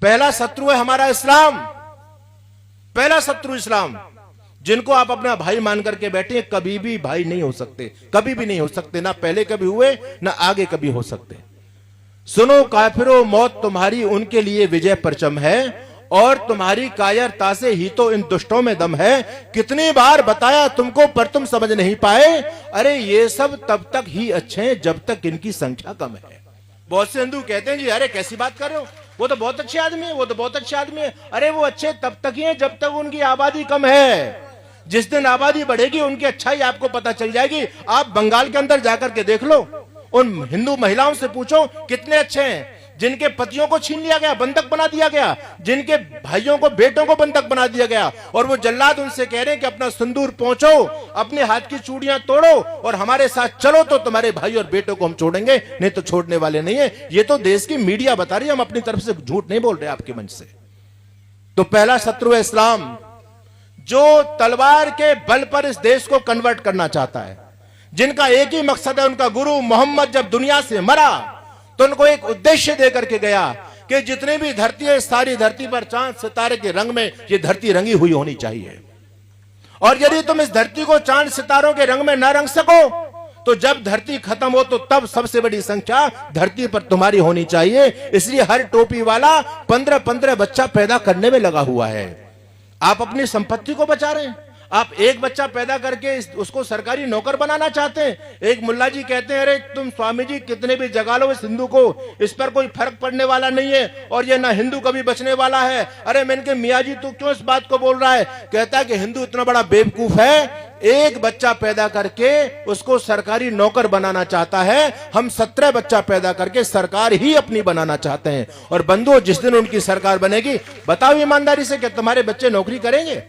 पहला शत्रु है हमारा इस्लाम, पहला शत्रु इस्लाम। जिनको आप अपना भाई मान करके बैठे हैं, कभी भी भाई नहीं हो सकते, कभी भी नहीं हो सकते, ना पहले कभी हुए ना आगे कभी हो सकते। सुनो काफिरों, मौत तुम्हारी उनके लिए विजय परचम है, और तुम्हारी कायरता से ही तो इन दुष्टों में दम है। कितनी बार बताया तुमको पर तुम समझ नहीं पाए, अरे ये सब तब तक ही अच्छे हैं जब तक इनकी संख्या कम है। बहुत से हिंदू कहते हैं जी अरे कैसी बात कर रहे हो, वो तो बहुत अच्छे आदमी है, वो तो बहुत अच्छे आदमी है। अरे वो अच्छे तब तक ही हैं जब तक उनकी आबादी कम है। जिस दिन आबादी बढ़ेगी उनकी अच्छाई आपको पता चल जाएगी। आप बंगाल के अंदर जाकर के देख लो, उन हिंदू महिलाओं से पूछो कितने अच्छे हैं, जिनके पतियों को छीन लिया गया, बंधक बना दिया गया, जिनके भाइयों को बेटों को बंधक बना दिया गया, और वो जल्लाद उनसे कह रहे हैं कि अपना सिंदूर पहुंचो, अपने हाथ की चूड़ियां तोड़ो और हमारे साथ चलो तो तुम्हारे भाई और बेटों को हम छोड़ेंगे, नहीं तो छोड़ने वाले नहीं है। ये तो देश की मीडिया बता रही है, हम अपनी तरफ से झूठ नहीं बोल रहे आपके मंच से। तो पहला शत्रु है इस्लाम, जो तलवार के बल पर इस देश को कन्वर्ट करना चाहता है, जिनका एक ही मकसद है। उनका गुरु मोहम्मद जब दुनिया से मरा तो उनको एक उद्देश्य देकर के गया कि जितनी भी धरती है, सारी धरती पर चांद सितारे के रंग में ये धरती रंगी हुई होनी चाहिए। और यदि तुम इस धरती को चांद सितारों के रंग में न रंग सको तो जब धरती खत्म हो तो तब सबसे बड़ी संख्या धरती पर तुम्हारी होनी चाहिए। इसलिए हर टोपी वाला 15-15 बच्चा पैदा करने में लगा हुआ है। आप अपनी संपत्ति को बचा रहे हैं। आप एक बच्चा पैदा करके उसको सरकारी नौकर बनाना चाहते हैं। एक मुल्ला जी कहते हैं अरे तुम स्वामी जी कितने भी जगा लो इस हिंदू को, इस पर कोई फर्क पड़ने वाला नहीं है और ये ना हिंदू कभी बचने वाला है। अरे मैंने कहा मियाँ जी तू क्यों इस बात को बोल रहा है? कहता है कि हिंदू इतना बड़ा बेवकूफ है, एक बच्चा पैदा करके उसको सरकारी नौकर बनाना चाहता है। हम 17 बच्चा पैदा करके सरकार ही अपनी बनाना चाहते हैं। और बंधुओं, जिस दिन उनकी सरकार बनेगी, बताओ ईमानदारी से कि तुम्हारे बच्चे नौकरी करेंगे?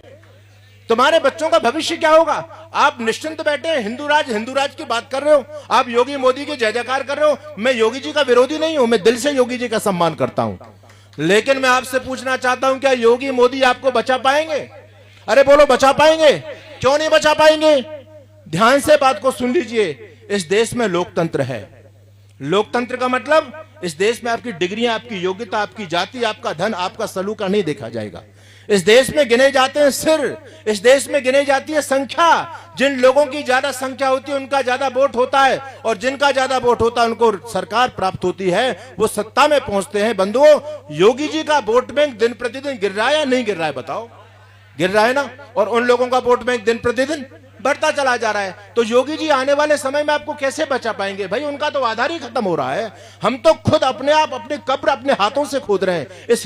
तुम्हारे बच्चों का भविष्य क्या होगा? आप निश्चिंत बैठे हैं, हिंदू राज की बात कर रहे हो, आप योगी मोदी की जय जयकार कर रहे हो। मैं योगी जी का विरोधी नहीं हूं, मैं दिल से योगी जी का सम्मान करता हूं, लेकिन मैं आपसे पूछना चाहता हूं क्या योगी मोदी आपको बचा पाएंगे? अरे बोलो, बचा पाएंगे? क्यों नहीं बचा पाएंगे? ध्यान से बात को सुन लीजिए। इस देश में लोकतंत्र है। लोकतंत्र का मतलब इस देश में आपकी डिग्रियां, आपकी योग्यता, आपकी जाति, आपका धन, आपका सलूका नहीं देखा जाएगा। इस देश में गिने जाते हैं सिर, इस देश में गिने जाती है संख्या। जिन लोगों की ज्यादा संख्या होती है उनका ज्यादा वोट होता है, और जिनका ज्यादा वोट होता है उनको सरकार प्राप्त होती है, वो सत्ता में पहुंचते हैं। बंधुओं, योगी जी का वोट बैंक दिन प्रतिदिन गिर रहा है या नहीं गिर रहा है? बताओ, गिर रहा है ना? और उन लोगों का वोट बैंक दिन प्रतिदिन बढ़ता चला जा रहा है। तो योगी जी आने वाले समय में आपको कैसे बचा पाएंगे? भाई उनका तो आधार ही खत्म हो रहा है। हम तो खुद अपने आप अपनी कब्र अपने हाथों से खोद रहे हैं। इस